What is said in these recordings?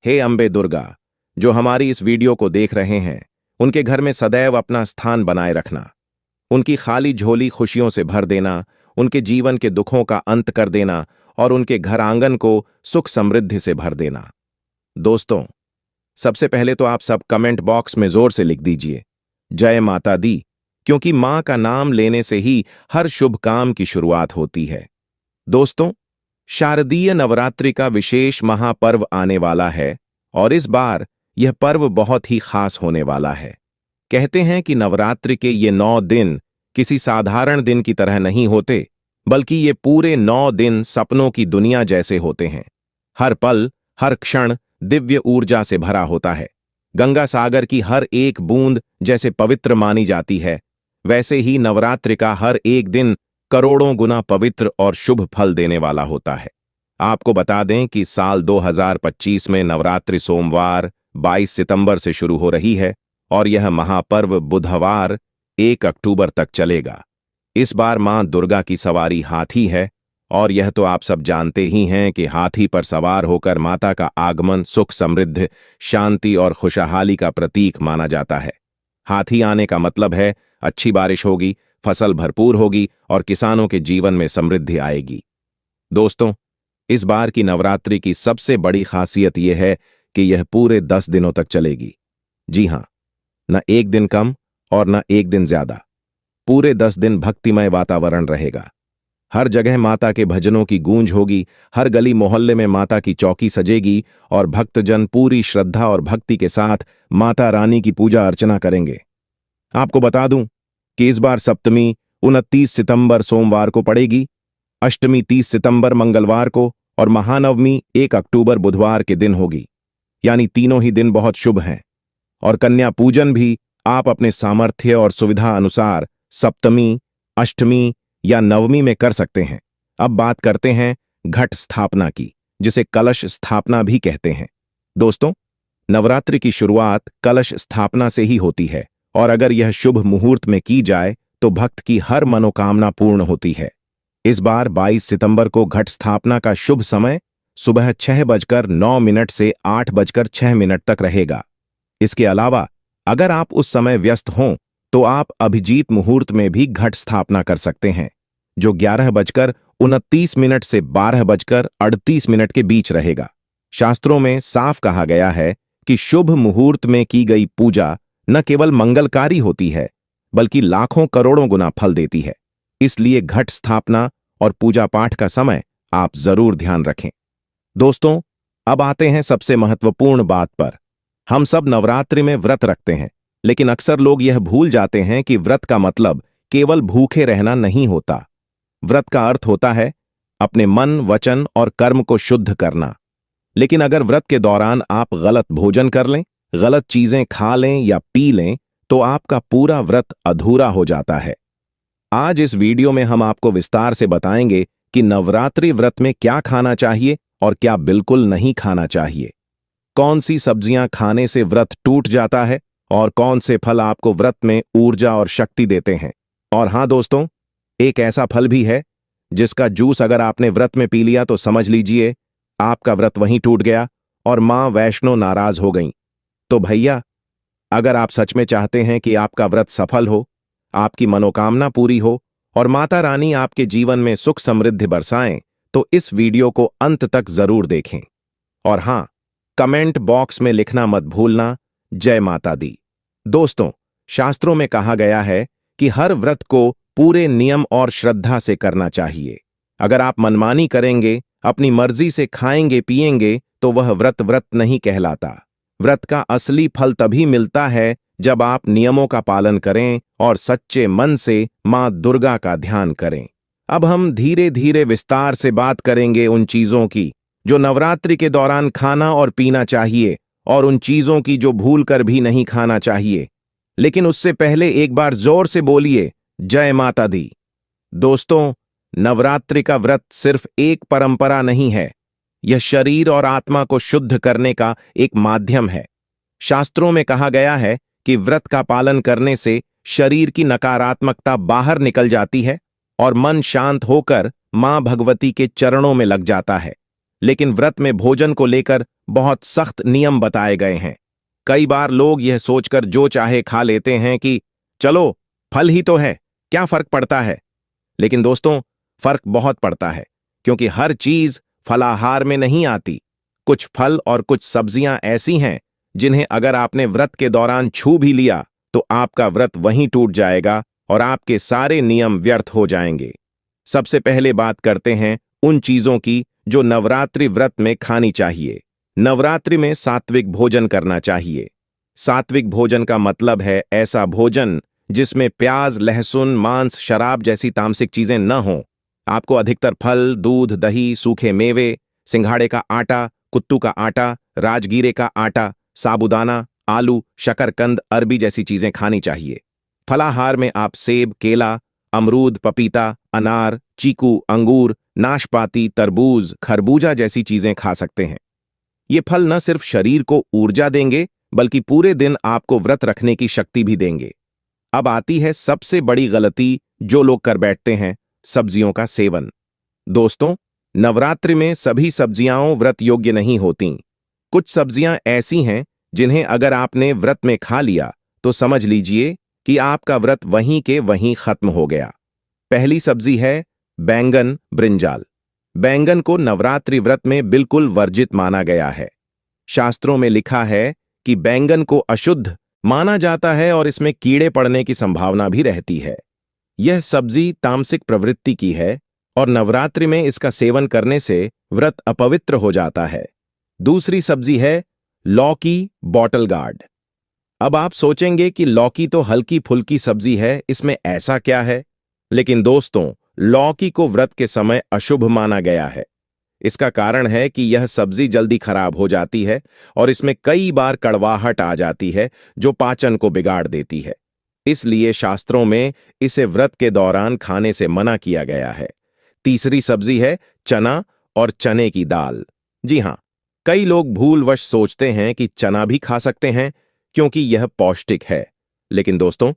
हे अम्बे दुर्गा, जो हमारी इस वीडियो को देख रहे हैं, उनके घर में सदैव अपना स्थान बनाए रखना, उनकी खाली झोली खुशियों से भर देना, उनके जीवन के दुखों का अंत कर देना और उनके घर आंगन को सुख समृद्धि से भर देना। दोस्तों, सबसे पहले तो आप सब कमेंट बॉक्स में जोर से लिख दीजिए जय माता दी, क्योंकि मां का नाम लेने से ही हर शुभ काम की शुरुआत होती है। दोस्तों, शारदीय नवरात्रि का विशेष महापर्व आने वाला है और इस बार यह पर्व बहुत ही खास होने वाला है। कहते हैं कि नवरात्रि के ये 9 दिन किसी साधारण दिन की तरह नहीं होते, बल्कि ये पूरे 9 दिन सपनों की दुनिया जैसे होते हैं। हर पल, हर क्षण दिव्य ऊर्जा से भरा होता है। गंगा सागर की हर एक बूंद जैसे पवित्र मानी जाती है, वैसे ही नवरात्रि का हर एक दिन करोड़ों गुना पवित्र और शुभ फल देने वाला होता है। आपको बता दें कि साल 2025 में नवरात्रि सोमवार 22 सितंबर से शुरू हो रही है और यह महापर्व बुधवार 1 अक्टूबर तक चलेगा। इस बार मां दुर्गा की सवारी हाथी है और यह तो आप सब जानते ही हैं कि हाथी पर सवार होकर माता का आगमन सुख समृद्धि, शांति और खुशहाली का प्रतीक माना जाता है। हाथी आने का मतलब है अच्छी बारिश होगी, फसल भरपूर होगी और किसानों के जीवन में समृद्धि आएगी। दोस्तों, इस बार की नवरात्रि की सबसे बड़ी खासियत यह है कि यह पूरे 10 दिनों तक चलेगी। जी हां, न एक दिन कम और न एक दिन ज्यादा। पूरे 10 दिन भक्तिमय वातावरण रहेगा। हर जगह माता के भजनों की गूंज होगी, हर गली मोहल्ले में माता की चौकी सजेगी और भक्तजन पूरी श्रद्धा और भक्ति के साथ माता रानी की पूजा अर्चना करेंगे। आपको बता दूं कि इस बार सप्तमी 29 सितंबर सोमवार को पड़ेगी, अष्टमी 30 सितंबर मंगलवार को और महानवमी 1 अक्टूबर बुधवार के दिन होगी। यानी तीनों ही दिन बहुत शुभ हैं। और कन्या पूजन भी आप अपने सामर्थ्य और सुविधा अनुसार सप्तमी, अष्टमी या नवमी में कर सकते हैं। अब बात करते हैं घट स्थापना की, जिसे कलश स्थापना भी कहते हैं। दोस्तों, नवरात्रि की शुरुआत कलश स्थापना से ही होती है और अगर यह शुभ मुहूर्त में की जाए तो भक्त की हर मनोकामना पूर्ण होती है। इस बार 22 सितंबर को घट स्थापना का शुभ समय सुबह 6:09 से 8:06 तक रहेगा। इसके अलावा अगर आप उस समय व्यस्त हों तो आप अभिजीत मुहूर्त में भी घट स्थापना कर सकते हैं, जो 11:29 से 12:38 के बीच रहेगा। शास्त्रों में साफ कहा गया है कि शुभ मुहूर्त में की गई पूजा न केवल मंगलकारी होती है, बल्कि लाखों करोड़ों गुना फल देती है। इसलिए घट स्थापना और पूजा पाठ का समय आप जरूर ध्यान रखें। दोस्तों, अब आते हैं सबसे महत्वपूर्ण बात पर। हम सब नवरात्रि में व्रत रखते हैं, लेकिन अक्सर लोग यह भूल जाते हैं कि व्रत का मतलब केवल भूखे रहना नहीं होता। व्रत का अर्थ होता है अपने मन, वचन और कर्म को शुद्ध करना। लेकिन अगर व्रत के दौरान आप गलत भोजन कर लें, गलत चीजें खा लें या पी लें, तो आपका पूरा व्रत अधूरा हो जाता है। आज इस वीडियो में हम आपको विस्तार से बताएंगे कि नवरात्रि व्रत में क्या खाना चाहिए और क्या बिल्कुल नहीं खाना चाहिए, कौन सी सब्जियां खाने से व्रत टूट जाता है और कौन से फल आपको व्रत में ऊर्जा और शक्ति देते हैं। और हां दोस्तों, एक ऐसा फल भी है जिसका जूस अगर आपने व्रत में पी लिया तो समझ लीजिए आपका व्रत वहीं टूट गया और मां वैष्णो नाराज हो गईं। तो भैया, अगर आप सच में चाहते हैं कि आपका व्रत सफल हो, आपकी मनोकामना पूरी हो और माता रानी आपके जीवन में सुख समृद्धि बरसाएं, तो इस वीडियो को अंत तक जरूर देखें। और हां, कमेंट बॉक्स में लिखना मत भूलना जय माता दी। दोस्तों, शास्त्रों में कहा गया है कि हर व्रत को पूरे नियम और श्रद्धा से करना चाहिए। अगर आप मनमानी करेंगे, अपनी मर्जी से खाएंगे पिएंगे, तो वह व्रत नहीं कहलाता। व्रत का असली फल तभी मिलता है जब आप नियमों का पालन करें और सच्चे मन से मां दुर्गा का ध्यान करें। अब हम धीरे धीरे विस्तार से बात करेंगे उन चीजों की जो नवरात्रि के दौरान खाना और पीना चाहिए और उन चीजों की जो भूलकर भी नहीं खाना चाहिए। लेकिन उससे पहले एक बार जोर से बोलिए जय माता दी। दोस्तों, नवरात्रि का व्रत सिर्फ एक परंपरा नहीं है, यह शरीर और आत्मा को शुद्ध करने का एक माध्यम है। शास्त्रों में कहा गया है कि व्रत का पालन करने से शरीर की नकारात्मकता बाहर निकल जाती है और मन शांत होकर मां भगवती के चरणों में लग जाता है। लेकिन व्रत में भोजन को लेकर बहुत सख्त नियम बताए गए हैं। कई बार लोग यह सोचकर जो चाहे खा लेते हैं कि चलो फल ही तो है, क्या फर्क पड़ता है। लेकिन दोस्तों, फर्क बहुत पड़ता है, क्योंकि हर चीज फलाहार में नहीं आती। कुछ फल और कुछ सब्जियां ऐसी हैं जिन्हें अगर आपने व्रत के दौरान छू भी लिया तो आपका व्रत वहीं टूट जाएगा और आपके सारे नियम व्यर्थ हो जाएंगे। सबसे पहले बात करते हैं उन चीजों की जो नवरात्रि व्रत में खानी चाहिए। नवरात्रि में सात्विक भोजन करना चाहिए। सात्विक भोजन का मतलब है ऐसा भोजन जिसमें प्याज, लहसुन, मांस, शराब जैसी तामसिक चीजें न हों। आपको अधिकतर फल, दूध, दही, सूखे मेवे, सिंघाड़े का आटा, कुत्तू का आटा, राजगीरे का आटा, साबूदाना, आलू, शकरकंद, अरबी जैसी चीजें खानी चाहिए। फलाहार में आप सेब, केला, अमरूद, पपीता, अनार, चीकू, अंगूर, नाशपाती, तरबूज, खरबूजा जैसी चीजें खा सकते हैं। ये फल न सिर्फ शरीर को ऊर्जा देंगे बल्कि पूरे दिन आपको व्रत रखने की शक्ति भी देंगे। अब आती है सबसे बड़ी गलती जो लोग कर बैठते हैं, सब्जियों का सेवन। दोस्तों, नवरात्रि में सभी सब्जियां व्रत योग्य नहीं होती। कुछ सब्जियां ऐसी हैं जिन्हें अगर आपने व्रत में खा लिया तो समझ लीजिए कि आपका व्रत वहीं के वहीं खत्म हो गया। पहली सब्जी है बैंगन, ब्रिंजाल। बैंगन को नवरात्रि व्रत में बिल्कुल वर्जित माना गया है। शास्त्रों में लिखा है कि बैंगन को अशुद्ध माना जाता है और इसमें कीड़े पड़ने की संभावना भी रहती है। यह सब्जी तामसिक प्रवृत्ति की है और नवरात्रि में इसका सेवन करने से व्रत अपवित्र हो जाता है। दूसरी सब्जी है लौकी, बॉटल गार्ड। अब आप सोचेंगे कि लौकी तो हल्की फुल्की सब्जी है, इसमें ऐसा क्या है। लेकिन दोस्तों, लौकी को व्रत के समय अशुभ माना गया है। इसका कारण है कि यह सब्जी जल्दी खराब हो जाती है और इसमें कई बार कड़वाहट आ जाती है जो पाचन को बिगाड़ देती है। इसलिए शास्त्रों में इसे व्रत के दौरान खाने से मना किया गया है। तीसरी सब्जी है चना और चने की दाल। जी हां, कई लोग भूलवश सोचते हैं कि चना भी खा सकते हैं क्योंकि यह पौष्टिक है। लेकिन दोस्तों,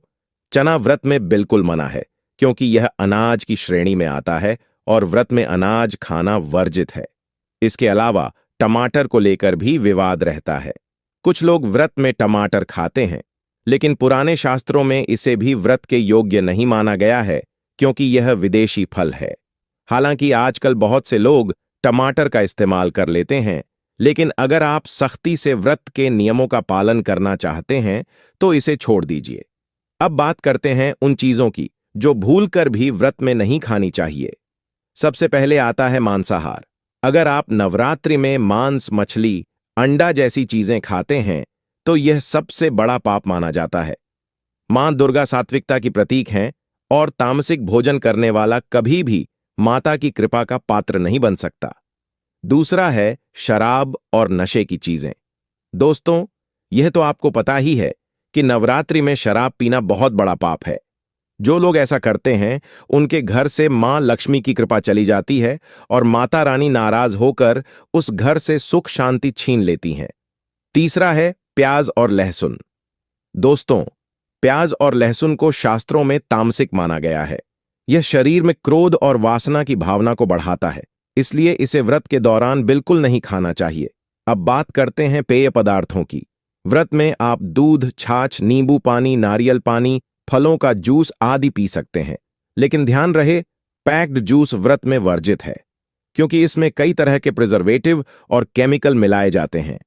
चना व्रत में बिल्कुल मना है क्योंकि यह अनाज की श्रेणी में आता है और व्रत में अनाज खाना वर्जित है। इसके अलावा टमाटर को लेकर भी विवाद रहता है। कुछ लोग व्रत में टमाटर खाते हैं, लेकिन पुराने शास्त्रों में इसे भी व्रत के योग्य नहीं माना गया है क्योंकि यह विदेशी फल है। हालांकि आजकल बहुत से लोग टमाटर का इस्तेमाल कर लेते हैं, लेकिन अगर आप सख्ती से व्रत के नियमों का पालन करना चाहते हैं तो इसे छोड़ दीजिए। अब बात करते हैं उन चीजों की जो भूलकर भी व्रत में नहीं खानी चाहिए। सबसे पहले आता है मांसाहार। अगर आप नवरात्रि में मांस, मछली, अंडा जैसी चीजें खाते हैं तो यह सबसे बड़ा पाप माना जाता है। मां दुर्गा सात्विकता की प्रतीक हैं और तामसिक भोजन करने वाला कभी भी माता की कृपा का पात्र नहीं बन सकता। दूसरा है शराब और नशे की चीजें। दोस्तों, यह तो आपको पता ही है कि नवरात्रि में शराब पीना बहुत बड़ा पाप है। जो लोग ऐसा करते हैं उनके घर से मां लक्ष्मी की कृपा चली जाती है और माता रानी नाराज होकर उस घर से सुख शांति छीन लेती हैं। तीसरा है प्याज और लहसुन। दोस्तों, प्याज और लहसुन को शास्त्रों में तामसिक माना गया है। यह शरीर में क्रोध और वासना की भावना को बढ़ाता है, इसलिए इसे व्रत के दौरान बिल्कुल नहीं खाना चाहिए। अब बात करते हैं पेय पदार्थों की। व्रत में आप दूध, छाछ, नींबू पानी, नारियल पानी, फलों का जूस आदि पी सकते हैं, लेकिन ध्यान रहे पैक्ड जूस व्रत में वर्जित है क्योंकि इसमें कई तरह के प्रिजर्वेटिव और केमिकल मिलाए जाते हैं।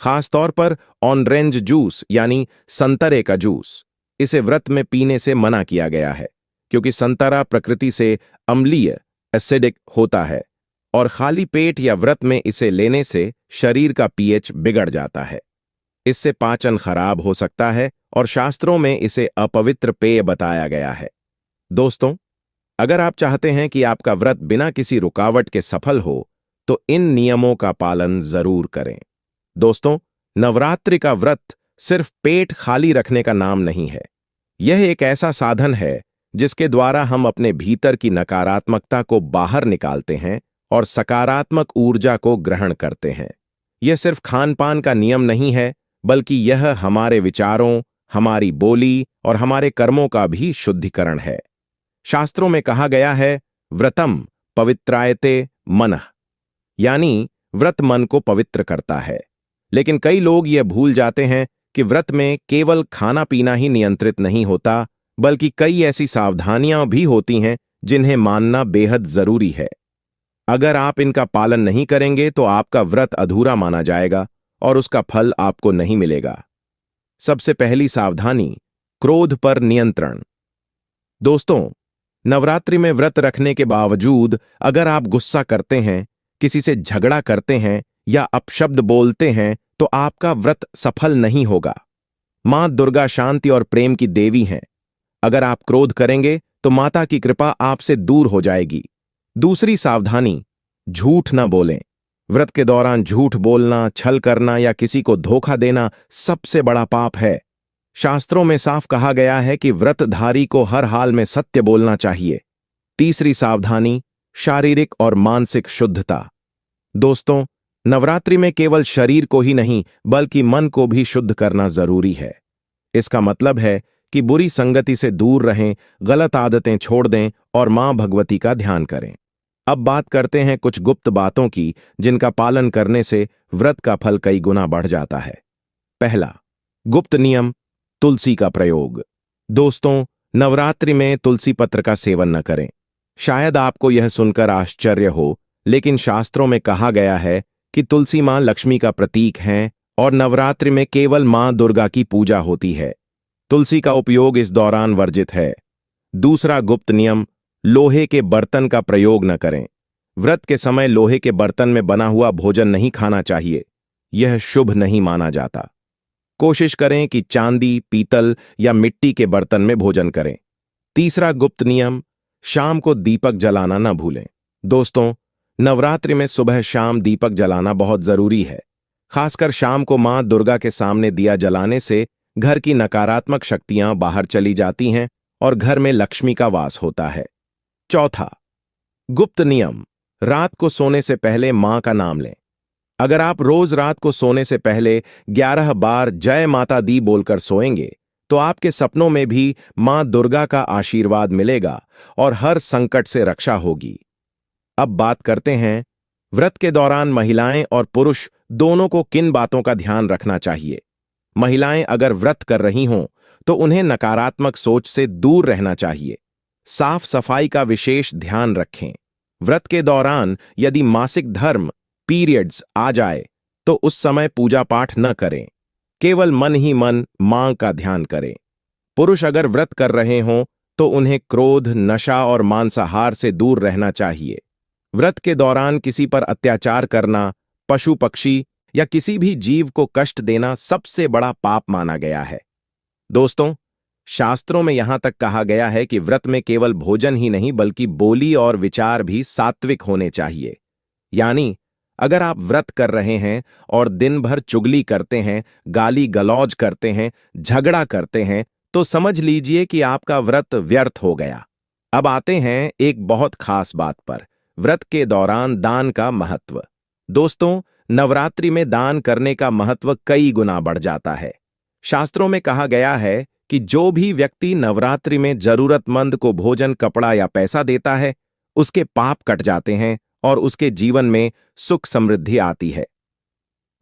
खासतौर पर ऑरेंज जूस यानी संतरे का जूस, इसे व्रत में पीने से मना किया गया है क्योंकि संतरा प्रकृति से अम्लीय, एसिडिक होता है और खाली पेट या व्रत में इसे लेने से शरीर का पीएच बिगड़ जाता है। इससे पाचन खराब हो सकता है और शास्त्रों में इसे अपवित्र पेय बताया गया है। दोस्तों, अगर आप चाहते हैं कि आपका व्रत बिना किसी रुकावट के सफल हो तो इन नियमों का पालन जरूर करें। दोस्तों, नवरात्रि का व्रत सिर्फ पेट खाली रखने का नाम नहीं है। यह एक ऐसा साधन है जिसके द्वारा हम अपने भीतर की नकारात्मकता को बाहर निकालते हैं और सकारात्मक ऊर्जा को ग्रहण करते हैं। यह सिर्फ खान पान का नियम नहीं है, बल्कि यह हमारे विचारों, हमारी बोली और हमारे कर्मों का भी शुद्धिकरण है। शास्त्रों में कहा गया है व्रतम पवित्रायते मनः, यानी व्रत मन को पवित्र करता है। लेकिन कई लोग यह भूल जाते हैं कि व्रत में केवल खाना पीना ही नियंत्रित नहीं होता, बल्कि कई ऐसी सावधानियां भी होती हैं जिन्हें मानना बेहद जरूरी है। अगर आप इनका पालन नहीं करेंगे तो आपका व्रत अधूरा माना जाएगा और उसका फल आपको नहीं मिलेगा। सबसे पहली सावधानी, क्रोध पर नियंत्रण। दोस्तों, नवरात्रि में व्रत रखने के बावजूद अगर आप गुस्सा करते हैं, किसी से झगड़ा करते हैं या अपशब्द बोलते हैं तो आपका व्रत सफल नहीं होगा। मां दुर्गा शांति और प्रेम की देवी हैं। अगर आप क्रोध करेंगे तो माता की कृपा आपसे दूर हो जाएगी। दूसरी सावधानी, झूठ न बोलें। व्रत के दौरान झूठ बोलना, छल करना या किसी को धोखा देना सबसे बड़ा पाप है। शास्त्रों में साफ कहा गया है कि व्रतधारी को हर हाल में सत्य बोलना चाहिए। तीसरी सावधानी, शारीरिक और मानसिक शुद्धता। दोस्तों, नवरात्रि में केवल शरीर को ही नहीं बल्कि मन को भी शुद्ध करना जरूरी है। इसका मतलब है कि बुरी संगति से दूर रहें, गलत आदतें छोड़ दें और मां भगवती का ध्यान करें। अब बात करते हैं कुछ गुप्त बातों की जिनका पालन करने से व्रत का फल कई गुना बढ़ जाता है। पहला गुप्त नियम, तुलसी का प्रयोग। दोस्तों, नवरात्रि में तुलसी पत्र का सेवन न करें। शायद आपको यह सुनकर आश्चर्य हो, लेकिन शास्त्रों में कहा गया है कि तुलसी मां लक्ष्मी का प्रतीक हैं और नवरात्रि में केवल मां दुर्गा की पूजा होती है। तुलसी का उपयोग इस दौरान वर्जित है। दूसरा गुप्त नियम, लोहे के बर्तन का प्रयोग न करें। व्रत के समय लोहे के बर्तन में बना हुआ भोजन नहीं खाना चाहिए। यह शुभ नहीं माना जाता। कोशिश करें कि चांदी, पीतल या मिट्टी के बर्तन में भोजन करें। तीसरा गुप्त नियम, शाम को दीपक जलाना न भूलें। दोस्तों, नवरात्रि में सुबह शाम दीपक जलाना बहुत जरूरी है। खासकर शाम को मां दुर्गा के सामने दिया जलाने से घर की नकारात्मक शक्तियां बाहर चली जाती हैं और घर में लक्ष्मी का वास होता है। चौथा गुप्त नियम, रात को सोने से पहले मां का नाम लें। अगर आप रोज रात को सोने से पहले 11 बार जय माता दी बोलकर सोएंगे तो आपके सपनों में भी मां दुर्गा का आशीर्वाद मिलेगा और हर संकट से रक्षा होगी। अब बात करते हैं व्रत के दौरान महिलाएं और पुरुष दोनों को किन बातों का ध्यान रखना चाहिए। महिलाएं अगर व्रत कर रही हों तो उन्हें नकारात्मक सोच से दूर रहना चाहिए। साफ सफाई का विशेष ध्यान रखें। व्रत के दौरान यदि मासिक धर्म पीरियड्स आ जाए तो उस समय पूजा पाठ न करें। केवल मन ही मन मां का ध्यान करें। पुरुष अगर व्रत कर रहे हों तो उन्हें क्रोध, नशा और मांसाहार से दूर रहना चाहिए। व्रत के दौरान किसी पर अत्याचार करना, पशु पक्षी या किसी भी जीव को कष्ट देना सबसे बड़ा पाप माना गया है। दोस्तों, शास्त्रों में यहां तक कहा गया है कि व्रत में केवल भोजन ही नहीं बल्कि बोली और विचार भी सात्विक होने चाहिए। यानी अगर आप व्रत कर रहे हैं और दिन भर चुगली करते हैं, गाली गलौज करते हैं, झगड़ा करते हैं, तो समझ लीजिए कि आपका व्रत व्यर्थ हो गया। अब आते हैं एक बहुत खास बात पर, व्रत के दौरान दान का महत्व। दोस्तों, नवरात्रि में दान करने का महत्व कई गुना बढ़ जाता है। शास्त्रों में कहा गया है कि जो भी व्यक्ति नवरात्रि में जरूरतमंद को भोजन, कपड़ा या पैसा देता है, उसके पाप कट जाते हैं और उसके जीवन में सुख समृद्धि आती है।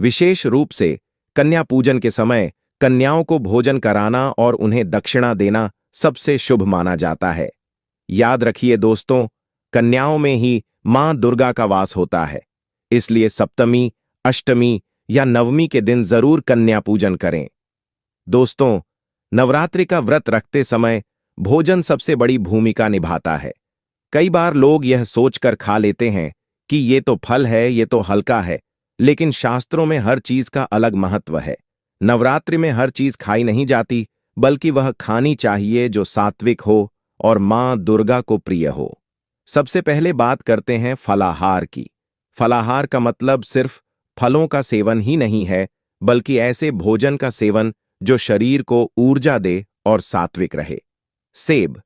विशेष रूप से कन्या पूजन के समय कन्याओं को भोजन कराना और उन्हें दक्षिणा देना सबसे शुभ माना जाता है। याद रखिए दोस्तों, कन्याओं में ही मां दुर्गा का वास होता है, इसलिए सप्तमी, अष्टमी या नवमी के दिन जरूर कन्या पूजन करें। दोस्तों, नवरात्रि का व्रत रखते समय भोजन सबसे बड़ी भूमिका निभाता है। कई बार लोग यह सोचकर खा लेते हैं कि ये तो फल है, ये तो हल्का है, लेकिन शास्त्रों में हर चीज का अलग महत्व है। नवरात्रि में हर चीज खाई नहीं जाती, बल्कि वह खानी चाहिए जो सात्विक हो और मां दुर्गा को प्रिय हो। सबसे पहले बात करते हैं फलाहार की। फलाहार का मतलब सिर्फ फलों का सेवन ही नहीं है, बल्कि ऐसे भोजन का सेवन जो शरीर को ऊर्जा दे और सात्विक रहे। सेब।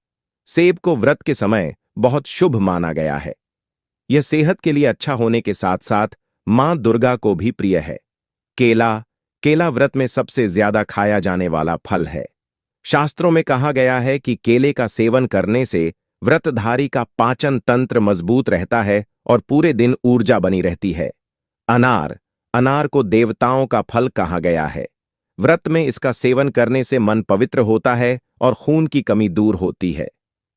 सेब को व्रत के समय बहुत शुभ माना गया है। यह सेहत के लिए अच्छा होने के साथ साथ मां दुर्गा को भी प्रिय है। केला। केला व्रत में सबसे ज्यादा खाया जाने वाला फल है। शास्त्रों में कहा गया है कि केले का सेवन करने से व्रतधारी का पाचन तंत्र मजबूत रहता है और पूरे दिन ऊर्जा बनी रहती है। अनार। अनार को देवताओं का फल कहा गया है। व्रत में इसका सेवन करने से मन पवित्र होता है और खून की कमी दूर होती है।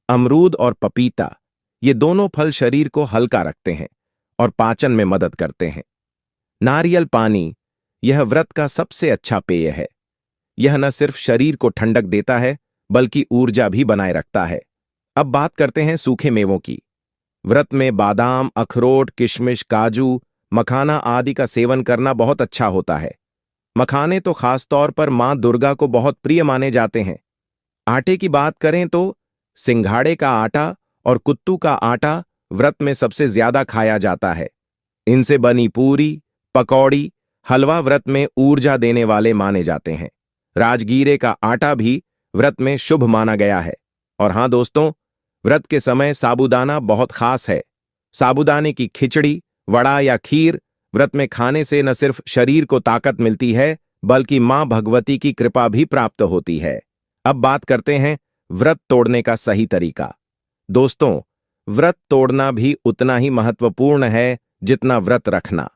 अमरूद और पपीता, ये दोनों फल शरीर को हल्का रखते हैं और पाचन में मदद करते हैं। नारियल पानी, यह व्रत का सबसे अच्छा पेय है। यह न सिर्फ शरीर को ठंडक देता है बल्कि ऊर्जा भी बनाए रखता है। अब बात करते हैं सूखे मेवों की। व्रत में बादाम, अखरोट, किशमिश, काजू, मखाना आदि का सेवन करना बहुत अच्छा होता है। मखाने तो खासतौर पर मां दुर्गा को बहुत प्रिय माने जाते हैं। आटे की बात करें तो सिंघाड़े का आटा और कुत्तू का आटा व्रत में सबसे ज्यादा खाया जाता है। इनसे बनी पूरी, पकौड़ी, हलवा व्रत में ऊर्जा देने वाले माने जाते हैं। राजगीरे का आटा भी व्रत में शुभ माना गया है। और हां दोस्तों, व्रत के समय साबूदाना बहुत खास है। साबूदाने की खिचड़ी, वड़ा या खीर व्रत में खाने से न सिर्फ शरीर को ताकत मिलती है बल्कि मां भगवती की कृपा भी प्राप्त होती है। अब बात करते हैं व्रत तोड़ने का सही तरीका। दोस्तों, व्रत तोड़ना भी उतना ही महत्वपूर्ण है जितना व्रत रखना।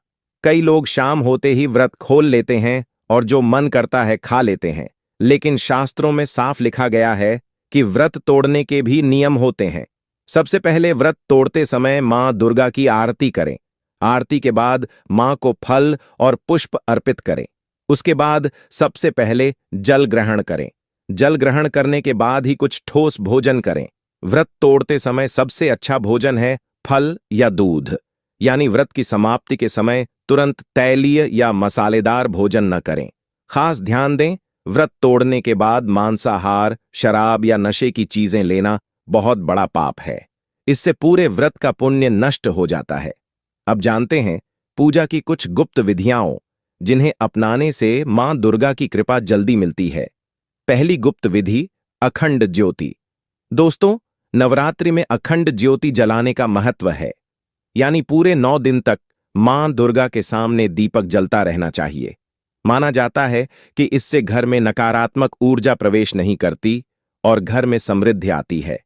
कई लोग शाम होते ही व्रत खोल लेते हैं और जो मन करता है खा लेते हैं, लेकिन शास्त्रों में साफ लिखा गया है कि व्रत तोड़ने के भी नियम होते हैं। सबसे पहले व्रत तोड़ते समय मां दुर्गा की आरती करें। आरती के बाद मां को फल और पुष्प अर्पित करें। उसके बाद सबसे पहले जल ग्रहण करें। जल ग्रहण करने के बाद ही कुछ ठोस भोजन करें। व्रत तोड़ते समय सबसे अच्छा भोजन है फल या दूध। यानी व्रत की समाप्ति के समय तुरंत तैलीय या मसालेदार भोजन न करें। खास ध्यान दें, व्रत तोड़ने के बाद मांसाहार, शराब या नशे की चीजें लेना बहुत बड़ा पाप है। इससे पूरे व्रत का पुण्य नष्ट हो जाता है। अब जानते हैं पूजा की कुछ गुप्त विधियां जिन्हें अपनाने से मां दुर्गा की कृपा जल्दी मिलती है। पहली गुप्त विधि, अखंड ज्योति। दोस्तों, नवरात्रि में अखंड ज्योति जलाने का महत्व है। यानी पूरे 9 दिन तक मां दुर्गा के सामने दीपक जलता रहना चाहिए। माना जाता है कि इससे घर में नकारात्मक ऊर्जा प्रवेश नहीं करती और घर में समृद्धि आती है।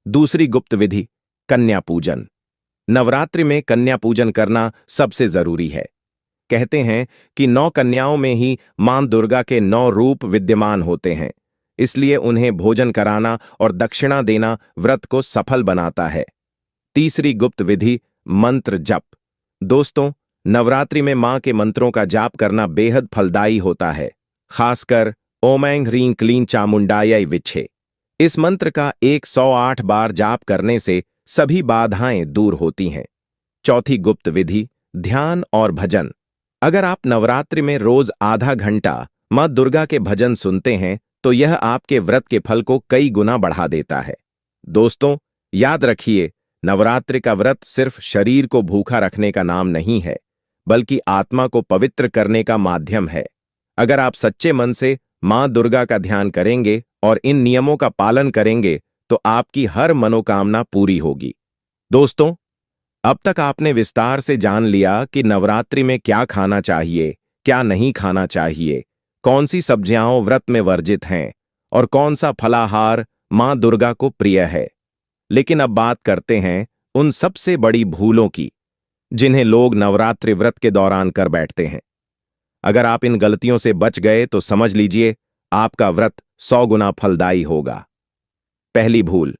दूसरी गुप्त विधि, कन्या पूजन। नवरात्रि में कन्या पूजन करना सबसे जरूरी है। कहते हैं कि 9 कन्याओं में ही मां दुर्गा के 9 रूप विद्यमान होते हैं। इसलिए उन्हें भोजन कराना और दक्षिणा देना व्रत को सफल बनाता है। तीसरी गुप्त विधि, मंत्र जप। दोस्तों, नवरात्रि में मां के मंत्रों का जाप करना बेहद फलदायी होता है। खासकर ओम ऐं ह्रीं क्लीं चामुंडायै विच्छे। इस मंत्र का 108 बार जाप करने से सभी बाधाएं दूर होती हैं। चौथी गुप्त विधि, ध्यान और भजन। अगर आप नवरात्रि में रोज आधा घंटा मां दुर्गा के भजन सुनते हैं तो यह आपके व्रत के फल को कई गुना बढ़ा देता है। दोस्तों, याद रखिए, नवरात्रि का व्रत सिर्फ शरीर को भूखा रखने का नाम नहीं है बल्कि आत्मा को पवित्र करने का माध्यम है। अगर आप सच्चे मन से मां दुर्गा का ध्यान करेंगे और इन नियमों का पालन करेंगे तो आपकी हर मनोकामना पूरी होगी। दोस्तों, अब तक आपने विस्तार से जान लिया कि नवरात्रि में क्या खाना चाहिए, क्या नहीं खाना चाहिए, कौन सी सब्जियां व्रत में वर्जित हैं और कौन सा फलाहार मां दुर्गा को प्रिय है। लेकिन अब बात करते हैं उन सबसे बड़ी भूलों की जिन्हें लोग नवरात्रि व्रत के दौरान कर बैठते हैं। अगर आप इन गलतियों से बच गए तो समझ लीजिए आपका व्रत 100 गुना फलदायी होगा। पहली भूल,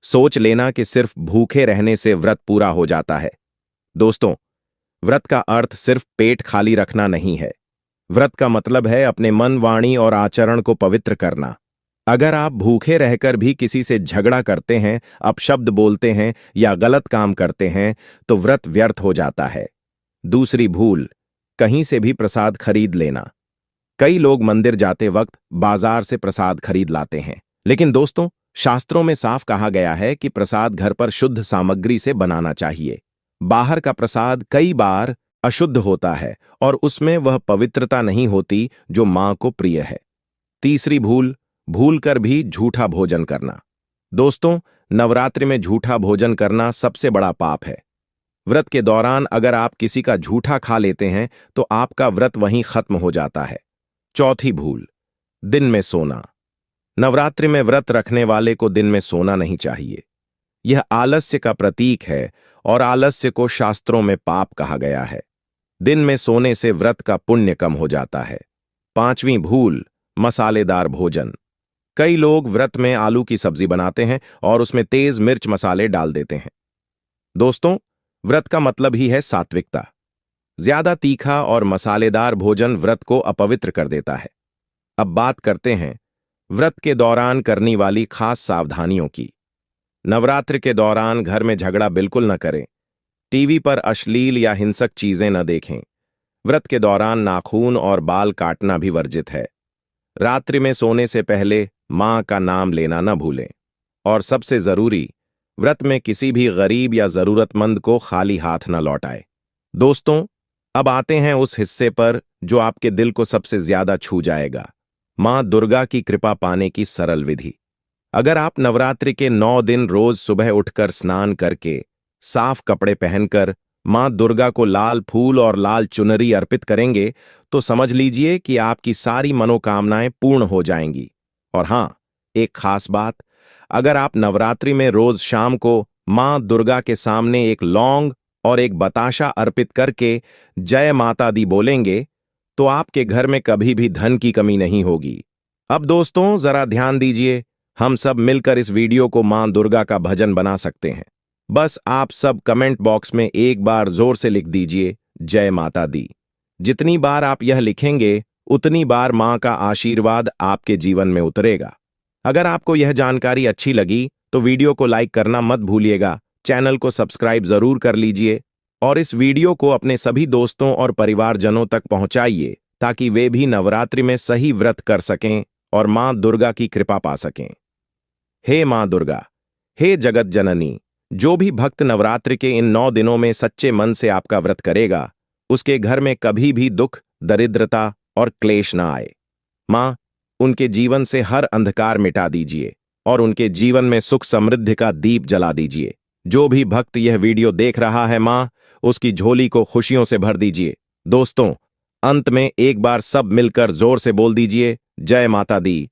सोच लेना कि सिर्फ भूखे रहने से व्रत पूरा हो जाता है। दोस्तों, व्रत का अर्थ सिर्फ पेट खाली रखना नहीं है। व्रत का मतलब है अपने मन, वाणी और आचरण को पवित्र करना। अगर आप भूखे रहकर भी किसी से झगड़ा करते हैं, अपशब्द बोलते हैं या गलत काम करते हैं तो व्रत व्यर्थ हो जाता है। दूसरी भूल, कहीं से भी प्रसाद खरीद लेना। कई लोग मंदिर जाते वक्त बाजार से प्रसाद खरीद लाते हैं, लेकिन दोस्तों, शास्त्रों में साफ कहा गया है कि प्रसाद घर पर शुद्ध सामग्री से बनाना चाहिए। बाहर का प्रसाद कई बार अशुद्ध होता है और उसमें वह पवित्रता नहीं होती जो मां को प्रिय है। तीसरी भूल, भूलकर भी झूठा भोजन करना। दोस्तों, नवरात्रि में झूठा भोजन करना सबसे बड़ा पाप है। व्रत के दौरान अगर आप किसी का झूठा खा लेते हैं तो आपका व्रत वहीं खत्म हो जाता है। चौथी भूल, दिन में सोना। नवरात्रि में व्रत रखने वाले को दिन में सोना नहीं चाहिए। यह आलस्य का प्रतीक है और आलस्य को शास्त्रों में पाप कहा गया है। दिन में सोने से व्रत का पुण्य कम हो जाता है। पांचवीं भूल, मसालेदार भोजन। कई लोग व्रत में आलू की सब्जी बनाते हैं और उसमें तेज मिर्च मसाले डाल देते हैं। दोस्तों, व्रत का मतलब ही है सात्विकता। ज्यादा तीखा और मसालेदार भोजन व्रत को अपवित्र कर देता है। अब बात करते हैं व्रत के दौरान करने वाली खास सावधानियों की। नवरात्र के दौरान घर में झगड़ा बिल्कुल न करें। टीवी पर अश्लील या हिंसक चीजें न देखें। व्रत के दौरान नाखून और बाल काटना भी वर्जित है। रात्रि में सोने से पहले मां का नाम लेना न भूलें। और सबसे जरूरी, व्रत में किसी भी गरीब या जरूरतमंद को खाली हाथ न लौटाए। दोस्तों, अब आते हैं उस हिस्से पर जो आपके दिल को सबसे ज्यादा छू जाएगा। मां दुर्गा की कृपा पाने की सरल विधि। अगर आप नवरात्रि के 9 दिन रोज सुबह उठकर स्नान करके साफ कपड़े पहनकर मां दुर्गा को लाल फूल और लाल चुनरी अर्पित करेंगे तो समझ लीजिए कि आपकी सारी मनोकामनाएं पूर्ण हो जाएंगी। और हां, एक खास बात, अगर आप नवरात्रि में रोज शाम को मां दुर्गा के सामने एक लौंग और एक बताशा अर्पित करके जय माता दी बोलेंगे तो आपके घर में कभी भी धन की कमी नहीं होगी। अब दोस्तों, जरा ध्यान दीजिए, हम सब मिलकर इस वीडियो को मां दुर्गा का भजन बना सकते हैं। बस आप सब कमेंट बॉक्स में एक बार जोर से लिख दीजिए जय माता दी। जितनी बार आप यह लिखेंगे उतनी बार मां का आशीर्वाद आपके जीवन में उतरेगा। अगर आपको यह जानकारी अच्छी लगी तो वीडियो को लाइक करना मत भूलिएगा, चैनल को सब्सक्राइब जरूर कर लीजिए और इस वीडियो को अपने सभी दोस्तों और परिवारजनों तक पहुंचाइए ताकि वे भी नवरात्रि में सही व्रत कर सकें और मां दुर्गा की कृपा पा सकें। हे मां दुर्गा, हे जगत जननी, जो भी भक्त नवरात्रि के इन 9 दिनों में सच्चे मन से आपका व्रत करेगा, उसके घर में कभी भी दुख, दरिद्रता और क्लेश ना आए। मां, उनके जीवन से हर अंधकार मिटा दीजिए और उनके जीवन में सुख समृद्धि का दीप जला दीजिए। जो भी भक्त यह वीडियो देख रहा है मां, उसकी झोली को खुशियों से भर दीजिए। दोस्तों, अंत में एक बार सब मिलकर जोर से बोल दीजिए जय माता दी,